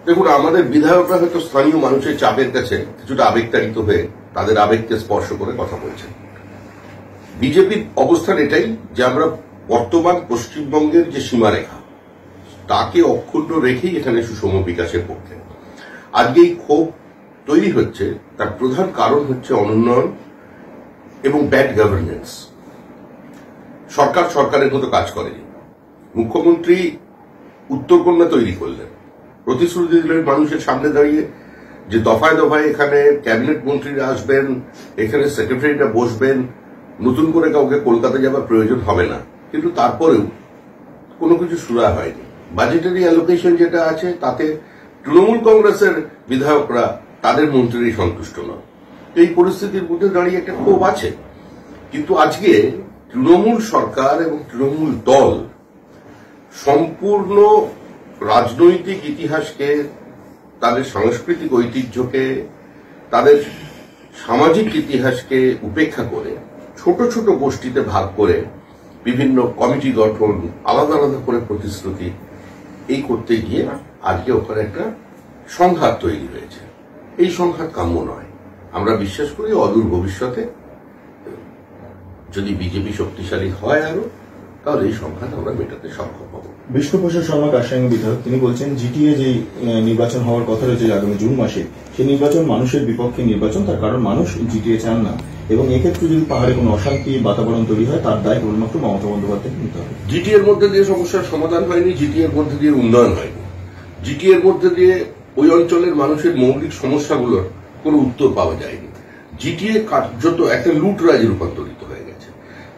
দেখুন, আমাদের বিধায়করা হয়তো স্থানীয় মানুষের চাপের কাছে কিছুটা আবেগতাড়িত হয়ে তাদের আবেগকে স্পর্শ করে কথা বলছেন। বিজেপির অবস্থান এটাই যে আমরা বর্তমান পশ্চিমবঙ্গের যে সীমারেখা তাকে অক্ষুণ্ণ রেখেই এখানে সুষম বিকাশের পক্ষে। আজকে এই ক্ষোভ তৈরি হচ্ছে তার প্রধান কারণ হচ্ছে অনুন্নয়ন এবং ব্যাড গভর্নেন্স। সরকার সরকারের মতো কাজ করেনি। মুখ্যমন্ত্রী উত্তরকন্যা তৈরি করলেন, প্রতিশ্রুতি দিলেন মানুষের সামনে দাঁড়িয়ে যে দফায় দফায় এখানে ক্যাবিনেট মন্ত্রীরা আসবেন, এখানে সেক্রেটারিরা বসবেন, নতুন করে কাউকে কলকাতা যাবার প্রয়োজন হবে না। কিন্তু তারপরেও কোনো কিছু সুরা হয়নি। বাজেটারি অ্যালোকেশন যেটা আছে তাতে তৃণমূল কংগ্রেসের বিধায়করা তাদের মন্ত্রী সন্তুষ্ট নন। এই পরিস্থিতির মধ্যে দাঁড়িয়ে একটা ক্ষোভ আছে। কিন্তু আজকে তৃণমূল সরকার এবং তৃণমূল দল সম্পূর্ণ রাজনৈতিক ইতিহাসকে, তাদের সাংস্কৃতিক ঐতিহ্যকে, তাদের সামাজিক ইতিহাসকে উপেক্ষা করে ছোট ছোট গোষ্ঠীতে ভাগ করে বিভিন্ন কমিটি গঠন, আলাদা আলাদা করে প্রতিশ্রুতি এই করতে গিয়ে আজকে ওখানে একটা সংঘাত তৈরি হয়েছে। এই সংঘাত কাম্য নয়। আমরা বিশ্বাস করি অদূর ভবিষ্যতে যদি বিজেপি শক্তিশালী হয় আরো, তাহলে এই সংঘাত আমরা মেটাতে সক্ষম হব। বিষ্ণুপ্রসাদ শর্মা কাশিয়াঙ্গ বিধায়ক তিনি বলছেন জিটিএ যে নির্বাচন হওয়ার কথা রয়েছে আগামী জুন মাসে, সেই নির্বাচন মানুষের বিপক্ষে নির্বাচন, তার কারণ মানুষ জিটিএ চান না, এবং এক্ষেত্রে যদি পাহাড়ে কোনো অশান্তি বাতাবরণ তৈরি হয় তার দায় কেবলমাত্র মমতা বন্দ্যোপাধ্যায়কে নিতে হবে। জিটিএর মধ্যে দিয়ে সমস্যার সমাধান হয়নি, জিটিএর মধ্যে দিয়ে উন্নয়ন হয়নি, জিটিএর মধ্যে দিয়ে ওই অঞ্চলের মানুষের মৌলিক সমস্যাগুলোর কোনো উত্তর পাওয়া যায়নি। জিটিএ কার্যত একটা লুটরাজে রূপান্তরিত হয়ে গেছে।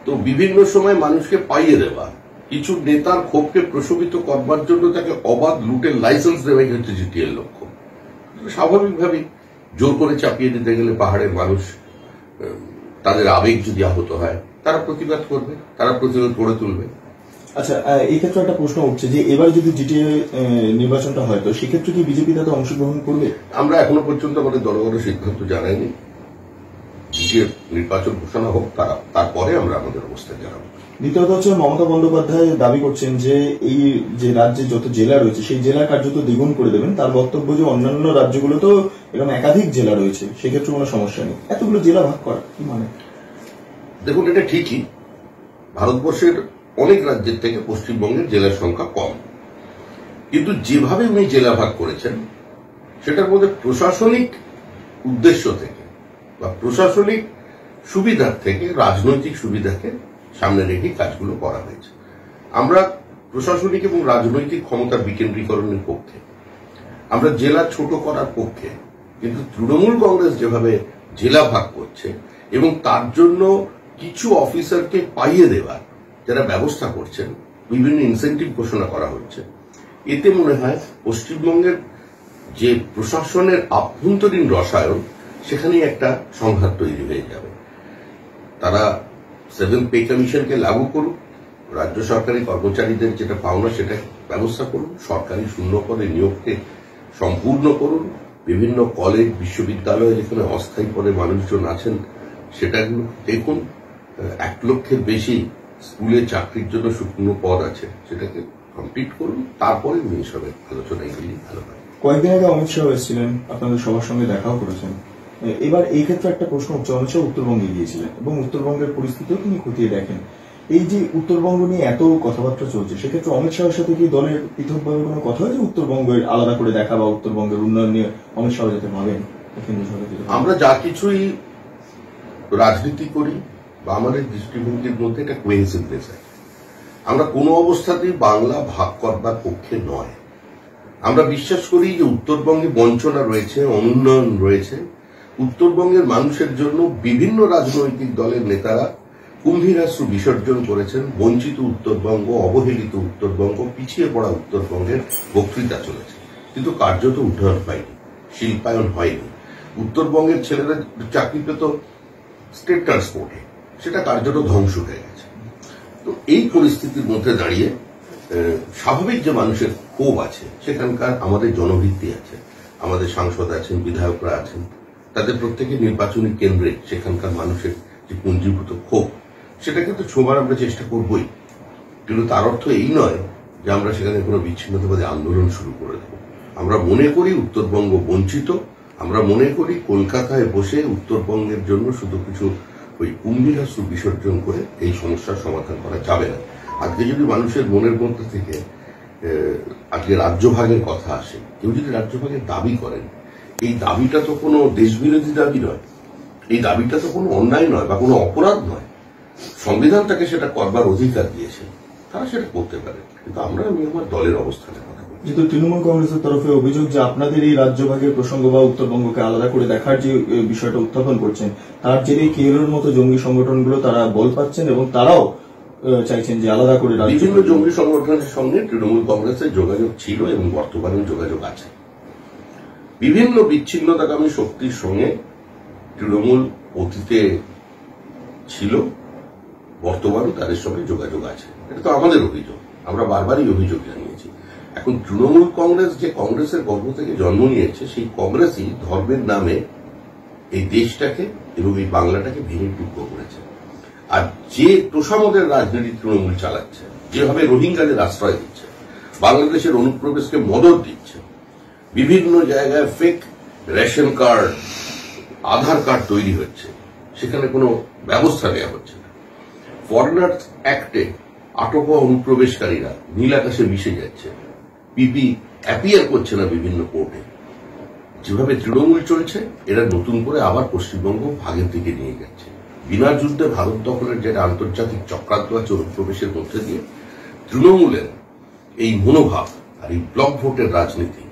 তো বিভিন্ন সময় মানুষকে পাইয়ে দেওয়া, কিছু নেতার ক্ষোভকে প্রশমিত করবার জন্য তাকে অবাধ লুটের লাইসেন্স দেওয়াই হচ্ছে জিটিএর লক্ষ্য। স্বাভাবিকভাবেই জোর করে চাপিয়ে দিতে গেলে পাহাড়ের মানুষ, তাদের আবেগ যদি আহত হয়, তারা প্রতিবাদ করবে, তারা প্রতিরোধ গড়ে তুলবে। আচ্ছা, এই ক্ষেত্রে একটা প্রশ্ন উঠছে যে এবার যদি জিটিএ নির্বাচনটা হয় তো সেক্ষেত্রে কি বিজেপি তাতে অংশগ্রহণ করবে? আমরা এখনো পর্যন্ত আমাদের দলগত সিদ্ধান্ত জানাইনি। জিটিএ নির্বাচন ঘোষণা হোক, তারপরে আমরা আমাদের অবস্থান জানাবো। দ্বিতীয়ত হচ্ছে মমতা বন্দ্যোপাধ্যায় দাবি করছেন যে এই যে রাজ্যে যত জেলা রয়েছে সেই জেলা কার্যত দ্বিগুণ করে দেবেন। তার বক্তব্য যে অন্যান্য রাজ্যগুলোতেও এরকম একাধিক জেলা রয়েছে, সেক্ষেত্রে কোনো সমস্যা নেই। এতগুলো জেলা ভাগ করা কি মানে? দেখুন, এটা ঠিকই, ভারতবর্ষের অনেক রাজ্যের থেকে পশ্চিমবঙ্গের জেলার সংখ্যা কম, কিন্তু যেভাবে উনি জেলা ভাগ করেছেন সেটার মধ্যে প্রশাসনিক উদ্দেশ্য থেকে বা প্রশাসনিক সুবিধার থেকে রাজনৈতিক সুবিধাকে সামনে রেখে কাজগুলো করা হয়েছে। আমরা প্রশাসনিক এবং রাজনৈতিক ক্ষমতার বিকেন্দ্রীকরণের পক্ষে, আমরা জেলা ছোট করার পক্ষে। কিন্তু তৃণমূল কংগ্রেস যেভাবে জেলা ভাগ করছে এবং তার জন্য কিছু অফিসারকে পাইয়ে দেওয়ার যারা ব্যবস্থা করছেন, বিভিন্ন ইনসেন্টিভ ঘোষণা করা হচ্ছে, এতে মনে হয় পশ্চিমবঙ্গের যে প্রশাসনের আভ্যন্তরীণ রসায়ন সেখানেই একটা সংঘাত তৈরি হয়ে যাবে। তারা 7th পে কমিশনকে লাগু করুন, রাজ্য সরকারি কর্মচারীদের যেটা পাওনা সেটা ব্যবস্থা করুন, সরকারি শূন্য পদে নিয়োগকে সম্পূর্ণ করুন, বিভিন্ন কলেজ বিশ্ববিদ্যালয়ে যেখানে অস্থায়ী পদে মানুষজন আছেন সেটাগুলো দেখুন, 1 লক্ষের বেশি স্কুলে চাকরির জন্য শুকনো পদ আছে, সেটাকে কমপ্লিট করুন, তারপরে এইসবের আলোচনা এগুলি ভালো হয়। কয়েকদিন আগে অমিত শাহ এসেছিলেন, আপনাদের সবার সঙ্গে দেখাও করেছেন। এবার এই ক্ষেত্রে একটা প্রশ্ন উঠছে, অমিত শাহ উত্তরবঙ্গে গিয়েছিলেন এবং উত্তরবঙ্গের পরিস্থিতিও তিনি খতিয়ে দেখেন। এই যে উত্তরবঙ্গ নিয়ে এত কথাবার্তা চলছে, সেক্ষেত্রে অমিত শাহের সাথে কি দলের পৃথকভাবে কোনো কথা হয়েছে উত্তরবঙ্গের আলাদা করে দেখা বা উত্তরবঙ্গের উন্নয়ন নিয়ে অমিত শাহ যাতে ভাবেন? আমরা যা কিছুই রাজনীতি করি বা আমাদের দৃষ্টিভঙ্গির মধ্যে একটা কোহেসিভনেস আছে। আমরা কোনো অবস্থাতেই বাংলা ভাগ করবার পক্ষে নয়। আমরা বিশ্বাস করি যে উত্তরবঙ্গে বঞ্চনা রয়েছে, অনুন্নয়ন রয়েছে। উত্তরবঙ্গের মানুষের জন্য বিভিন্ন রাজনৈতিক দলের নেতারা কুম্ভীরাশ্রু বিসর্জন করেছেন। বঞ্চিত উত্তরবঙ্গ, অবহেলিত উত্তরবঙ্গ, পিছিয়ে পড়া উত্তরবঙ্গের বক্তৃতা চলেছে, কিন্তু কার্যত উন্নয়ন হয়নি, শিল্পায়ন হয়নি। উত্তরবঙ্গের ছেলেরা চাকরি পেত স্টেট ট্রান্সপোর্টে, সেটা কার্যত ধ্বংস হয়ে গেছে। তো এই পরিস্থিতির মধ্যে দাঁড়িয়ে স্বাভাবিক যে মানুষের ক্ষোভ আছে, সেখানকার আমাদের জনভিত্তি আছে, আমাদের সাংসদ আছেন, বিধায়করা আছেন, তাদের প্রত্যেকে নির্বাচনী কেন্দ্রে সেখানকার মানুষের যে পুঞ্জীভূত ক্ষোভ, সেটাকে তো ছোঁবার আমরা চেষ্টা করবই। কিন্তু তার অর্থ এই নয় যে আমরা সেখানে কোনো বিচ্ছিন্নতাবাদী আন্দোলন শুরু করে দেব। আমরা মনে করি উত্তরবঙ্গ বঞ্চিত, আমরা মনে করি কলকাতায় বসে উত্তরবঙ্গের জন্য শুধু কিছু ওই কুম্ভীরাসু বিসর্জন করে এই সমস্যার সমাধান করা যাবে না। আজকে যদি মানুষের মনের মধ্যে থেকে আজকে রাজ্যভাগের কথা আসে, কেউ যদি রাজ্যভাগের দাবি করেন, এই দাবিটা তো কোনো দেশবিরোধী দাবি নয়, এই দাবিটা তো কোনো অন্যায় নয় বা কোনো অপরাধ নয়। সংবিধান তাকে সেটা করবার অধিকার দিয়েছে, তারা সেটা করতে পারে। কিন্তু আমি আমার দলের অবস্থানে কথা বলি। কিন্তু তৃণমূল কংগ্রেসের তরফে অভিযোগ যে আপনাদের এই রাজ্যভাগের প্রসঙ্গ বা উত্তরবঙ্গকে আলাদা করে দেখার যে বিষয়টা উত্থাপন করছেন, তার জেরে কেরলের মতো জঙ্গি সংগঠনগুলো তারা বল পাচ্ছেন এবং তারাও চাইছেন যে আলাদা করে বিভিন্ন জঙ্গি সংগঠনের সঙ্গে তৃণমূল কংগ্রেসের যোগাযোগ ছিল এবং বর্তমানেও যোগাযোগ আছে। বিভিন্ন বিচ্ছিন্নতাকামী শক্তির সঙ্গে তৃণমূল অতীতে ছিল, বর্তমানে তাদের সঙ্গে যোগাযোগ আছে। এটা তো আমাদের অভিযোগ, আমরা বারবারই অভিযোগ জানিয়েছি। এখন তৃণমূল কংগ্রেস যে কংগ্রেসের গর্ভ থেকে জন্ম নিয়েছে, সেই কংগ্রেসই ধর্মের নামে এই দেশটাকে এবং এই বাংলাটাকে ভেঙে টুকরো করেছে। আর যে তোষামদের রাজনীতি তৃণমূল চালাচ্ছে, যেভাবে রোহিঙ্গাদের আশ্রয় দিচ্ছে, বাংলাদেশের অনুপ্রবেশকে মদত দিচ্ছে, বিভিন্ন জায়গায় ফেক রেশন কার্ড, আধার কার্ড তৈরি হচ্ছে, সেখানে কোনো ব্যবস্থা নেওয়া হচ্ছে না। ফরেনার্স অ্যাক্টে আটক হওয়া অনুপ্রবেশকারীরা নীল আকাশে মিশে যাচ্ছে, পিপি অ্যাপিয়ার করছে না বিভিন্ন কোর্টে। যেভাবে তৃণমূল চলছে, এরা নতুন করে আবার পশ্চিমবঙ্গ ভাগের দিকে নিয়ে যাচ্ছে। বিনা যুদ্ধে ভারত দখলের যেটা আন্তর্জাতিক চক্রান্ত আছে অনুপ্রবেশের মধ্যে দিয়ে, তৃণমূলের এই মনোভাব আর এই ব্লক ভোটের রাজনীতি,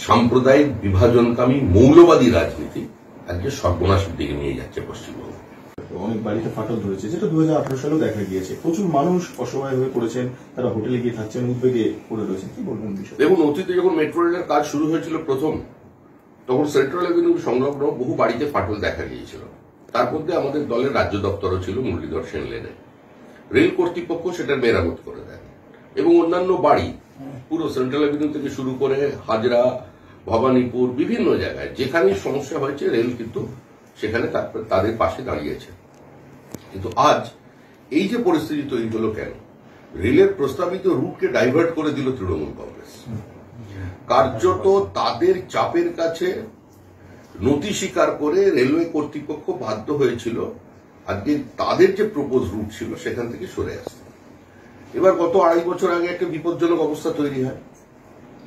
সাম্প্রদায়িক বিভাজনকামী মৌলবাদী রাজনীতি আজকে সর্বনাশের দিকে নিয়ে যাচ্ছে পশ্চিমবঙ্গ। অনেক বাড়িতে ফাটল ধরেছে, যেটা 2018 সালেও দেখা গিয়েছে। প্রচুর মানুষ অসহায় হয়ে পড়েছেন, তারা হোটেলে গিয়ে থাকছেন, উদ্বেগে পড়ে রয়েছেন। কি বলবেন বিষয়? দেখুন, অতীতে যখন মেট্রো রেলের কাজ শুরু হয়েছিল প্রথম, তখন সেন্ট্রাল এভিনিউ সংলগ্ন বহু বাড়িতে ফাটল দেখা গিয়েছিল। তার মধ্যে আমাদের দলের রাজ্য দপ্তরও ছিল মুরলীধর সেন লেনে। রেল কর্তৃপক্ষ সেটার মেরামত করে দেয় এবং অন্যান্য বাড়ি পুরো সেন্ট্রাল এভিনিউ থেকে শুরু করে হাজরা, ভবানীপুর, বিভিন্ন জায়গায় যেখানেই সমস্যা হয়েছে রেল কিন্তু সেখানে তাদের পাশে দাঁড়িয়েছে। কিন্তু আজ এই যে পরিস্থিতি তৈরি হলো কেন? রেলের প্রস্তাবিত রুটকে ডাইভার্ট করে দিল তৃণমূল কংগ্রেস। কার্যত তাদের চাপের কাছে নতি স্বীকার করে রেলওয়ে কর্তৃপক্ষ বাধ্য হয়েছিল আজকে তাদের যে প্রপোজ রুট ছিল সেখান থেকে সরে আসতে। এবার গত 2.5 বছর আগে একটা বিপজ্জনক অবস্থা তৈরি হয়,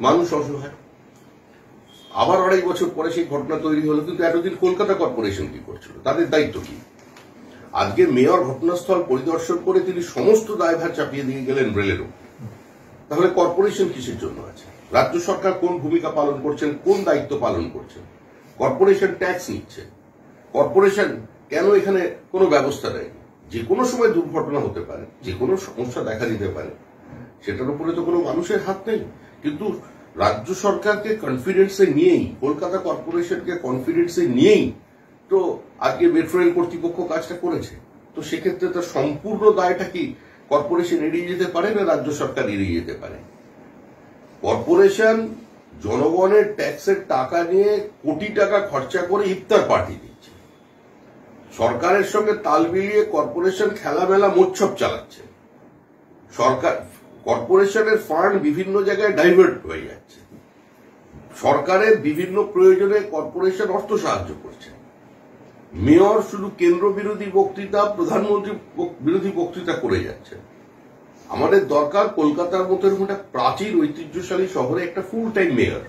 মানুষ অসহায়। আবার 2.5 বছর পরে সেই ঘটনা তৈরি হলো, কিন্তু এতদিন কলকাতা কর্পোরেশন কি করছিল, তাদের দায়িত্ব কি? আজকে মেয়র ঘটনাস্থল পরিদর্শন করে তিনি সমস্ত দায়ভার চাপিয়ে দিয়ে গেলেন রেলের উপর। তাহলে কর্পোরেশন কিসের জন্য আছে? রাজ্য সরকার কোন ভূমিকা পালন করছেন, কোন দায়িত্ব পালন করছেন? কর্পোরেশন ট্যাক্স নিচ্ছে, কর্পোরেশন কেন এখানে কোনো ব্যবস্থা নেয়নি? যে কোনো সময় দুর্ঘটনা হতে পারে, যে কোনো সমস্যা দেখা দিতে পারে, সেটার উপরে তো কোনো মানুষের হাত নেই। কিন্তু রাজ্য সরকারকে কনফিডেন্সে নিয়েই, কলকাতা কর্পোরেশনকে কনফিডেন্সে নিয়েই তো আজকে মেট্রো রেল কর্তৃপক্ষ কাজটা করেছে। তো সেক্ষেত্রে তার সম্পূর্ণ দায়টা কি কর্পোরেশন এড়িয়ে যেতে পারে না রাজ্য সরকার এড়িয়ে যেতে পারে? কর্পোরেশন জনগণের ট্যাক্সের টাকা নিয়ে কোটি টাকা খরচা করে ইফতার পার্টি দিচ্ছে, সরকারের সঙ্গে তাল মিলিয়ে কর্পোরেশন খেলামেলা মোৎসব চালাচ্ছে, সরকার কর্পোরেশনের ফান্ড বিভিন্ন জায়গায় ডাইভার্ট হয়ে যাচ্ছে, সরকারের বিভিন্ন প্রয়োজনে কর্পোরেশন অর্থ সাহায্য করছে। মেয়র শুধু কেন্দ্র বিরোধী বক্তৃতা, প্রধানমন্ত্রী বিরোধী বক্তৃতা করে যাচ্ছে। আমাদের দরকার কলকাতার মতো এরকম একটা প্রাচীন ঐতিহ্যশালী শহরে একটা ফুল টাইম মেয়র।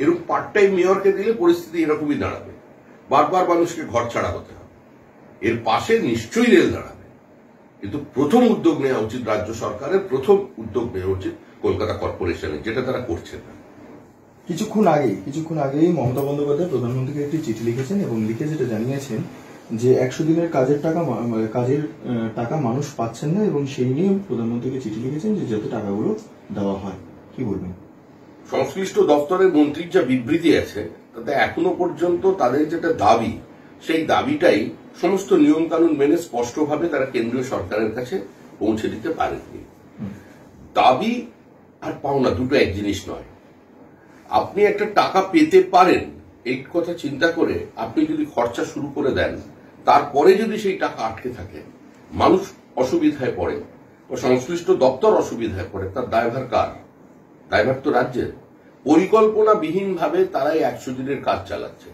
এরকম পার্ট টাইম মেয়রকে দিলে পরিস্থিতি এরকমই দাঁড়াবে, বারবার মানুষকে ঘর ছাড়া হতে হবে। এর পাশে নিশ্চয়ই রেল দাঁড়াবে, কিন্তু প্রথম উদ্যোগ নেওয়া উচিত রাজ্য সরকারের, প্রথম উদ্যোগ নেওয়া উচিত কলকাতা কর্পোরেশনের, যেটা তারা করছে না। কিছুক্ষণ আগেই মমতা বন্দ্যোপাধ্যায় প্রধানমন্ত্রীকে একটি চিঠি লিখেছেন এবং লিখে যেটা জানিয়েছেন যে 100 দিনের কাজের টাকা মানুষ পাচ্ছেন না, এবং সেই নিয়ে প্রধানমন্ত্রীকে চিঠি লিখেছেন যে যাতে টাকাগুলো দেওয়া হয়। কি বলবেন? সংশ্লিষ্ট দপ্তরের মন্ত্রীর যা বিবৃতি আছে তাতে এখনো পর্যন্ত তাদের যেটা দাবি, সেই দাবিটাই সমস্ত নিয়ম কানুন মেনে স্পষ্টভাবে তারা কেন্দ্রীয় সরকারের কাছে পৌঁছে দিতে পারেননি। দাবি আর পাওনা দুটো এক জিনিস নয়। আপনি একটা টাকা পেতে পারেন এই কথা চিন্তা করে আপনি যদি খরচা শুরু করে দেন, তারপরে যদি সেই টাকা আটকে থাকে, মানুষ অসুবিধায় পড়ে বা সংশ্লিষ্ট দপ্তর অসুবিধায় পড়ে, তার দায়ভার কার? দায়ভার তো রাজ্যের। পরিকল্পনাবিহীনভাবে তারাই 100 দিনের কাজ চালাচ্ছে।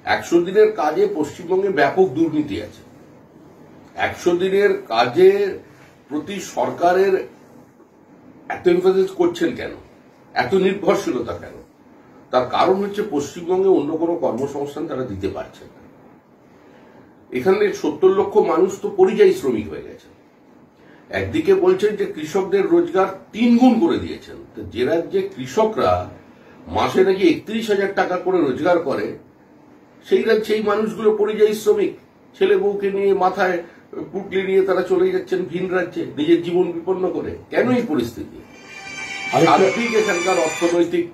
100 দিনের কাজে পশ্চিমবঙ্গে ব্যাপক দুর্নীতি আছে। 100 দিনের কাজের প্রতি সরকারের এত এমফাসিস করছেন কেন, এত নির্ভরশীলতা কেন? তার কারণ হচ্ছে পশ্চিমবঙ্গে অন্য কোনো কর্মসংস্থান তারা দিতে পারছে না। এখানে 70 লক্ষ মানুষ তো পরিযায়ী শ্রমিক হয়ে গেছে। একদিকে বলছেন যে কৃষকদের রোজগার 3 গুণ করে দিয়েছেন, তো যে রাজ্যে কৃষকরা মাসে নাকি 31,000 টাকা করে রোজগার করে, সেই রাজ্যে এই মানুষগুলো পরিযায়ী শ্রমিক, ছেলে বউকে নিয়ে মাথায় পুটলি নিয়ে তারা চলে যাচ্ছেন ভিন রাজ্যে নিজের জীবন বিপন্ন করে। কেন এই পরিস্থিতি? আর্থিক এখানকার অর্থনৈতিক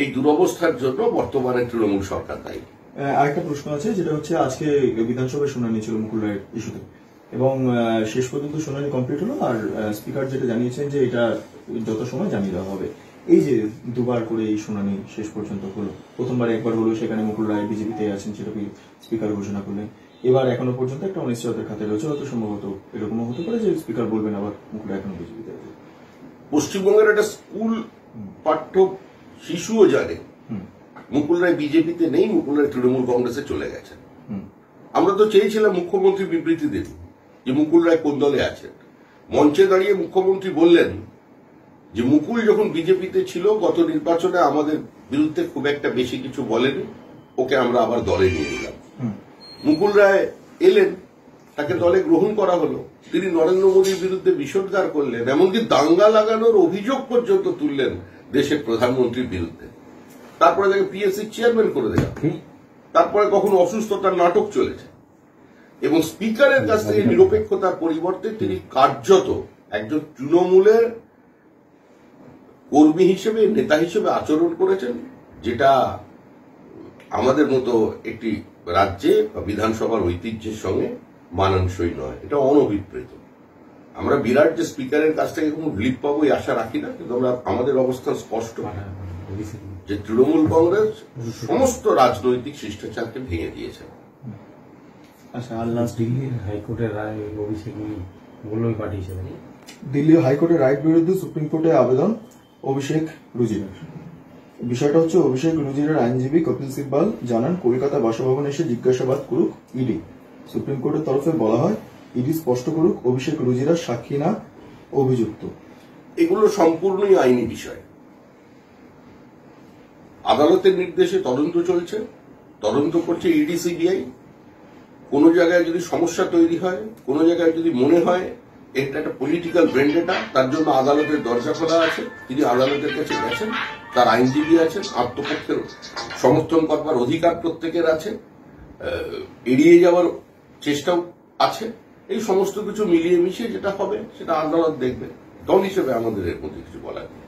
এই দুরবস্থার জন্য বর্তমানে তৃণমূল সরকার দায়ী। আরেকটা প্রশ্ন আছে, যেটা হচ্ছে আজকে বিধানসভায় শুনানি ছিল মুকুল রায়ের ইস্যুতে, এবং শেষ পর্যন্ত শুনানি কমপ্লিট হলো। আর স্পিকার যেটা জানিয়েছেন যে এটা যত সময় জানিয়ে দেওয়া হবে। এই যে দুবার করে এই শুনানি শেষ পর্যন্ত হলো, প্রথমবার একবার হলো, সেখানে মুকুল রায় বিজেপিতে আছেন সেটা স্পিকার ঘোষণা করলেন। এবার এখনো পর্যন্ত একটা অনিশ্চয়তার খাতে রয়েছে, হয়তো সম্ভবত এরকমও হতে পারে যে স্পিকার বলবেন আবার মুকুল রায় এখনো বিজেপিতে আছে। পশ্চিমবঙ্গের একটা স্কুল পাঠ্য শিশুও জানে মুকুল রায় বিজেপিতে নেই, মুকুল রায় তৃণমূল কংগ্রেসে চলে গেছেন। আমরা তো চেয়েছিলাম মুখ্যমন্ত্রী বিবৃতি দেন যে মুকুল রায় কোন দলে আছেন। মঞ্চে দাঁড়িয়ে মুখ্যমন্ত্রী বললেন যে মুকুল যখন বিজেপিতে ছিল গত নির্বাচনে আমাদের বিরুদ্ধে খুব একটা বেশি কিছু বলেনি, ওকে আমরা আবার দলে নিয়ে নিলাম। মুকুল রায় এলেন, তাকে দলে গ্রহণ করা হলো, তিনি নরেন্দ্র মোদীর বিরুদ্ধে বিষোদ্গার করলেন, এমনকি দাঙ্গা লাগানোর অভিযোগ পর্যন্ত তুললেন দেশের প্রধানমন্ত্রীর বিরুদ্ধে। তারপরে তাকে পিএসসি চেয়ারম্যান করে দেওয়া, তারপরে কখনো অসুস্থতার নাটক চলেছে, এবং স্পিকারের কাছ থেকে নিরপেক্ষতার পরিবর্তে তিনি কার্যত একজন তৃণমূলের কর্মী হিসেবে, নেতা হিসেবে আচরণ করেছেন, যেটা আমাদের মতো একটি রাজ্যে বা বিধানসভার ঐতিহ্যের সঙ্গে মানানসই নয়। এটা অনভিপ্রেত। আমরা বিরাট যে স্পিকারের কাছ থেকে কোনো রিলিফ পাবো এই আশা রাখি না, কিন্তু আমরা আমাদের অবস্থান স্পষ্ট যে তৃণমূল কংগ্রেস সমস্ত রাজনৈতিক শিষ্টাচারকে ভেঙে দিয়েছে। আচ্ছা, আল্লাহ দিল্লি হাইকোর্টের রায় অভিষেক বললই পাঠিয়েছে। দিল্লি হাইকোর্টের রায়ের বিরুদ্ধে সুপ্রিম কোর্টে আবেদন অভিষেক রুজিরার। বিষয়টা হচ্ছে, অভিষেক রুজিরার আইনজীবী কপিল সিব্বাল জানান কলকাতা বাসভবনে এসে জিজ্ঞাসাবাদ করুক ইডি। সুপ্রিম কোর্টের তরফে বলা হয় ইডি স্পষ্ট করুক অভিষেক রুজিরার সাক্ষী না অভিযুক্ত। এগুলো সম্পূর্ণই আইনি বিষয়। আদালতের নির্দেশে তদন্ত চলছে, তদন্ত করছে ইডি সিবিআই। কোন জায়গায় যদি সমস্যা তৈরি হয়, কোন জায়গায় যদি মনে হয় এটা একটা পলিটিক্যাল ভেন্ডেটা, তার জন্য আদালতের দরজা খোলা আছে। তিনি আদালতের কাছে গেছেন, তার আইনজীবী আছেন, আত্মপক্ষের সমর্থন করবার অধিকার প্রত্যেকের আছে, এড়িয়ে যাওয়ার চেষ্টাও আছে। এই সমস্ত কিছু মিলিয়ে মিশিয়ে যেটা হবে সেটা আদালত দেখবে। দল হিসেবে আমাদের এর মধ্যে কিছু বলার নেই।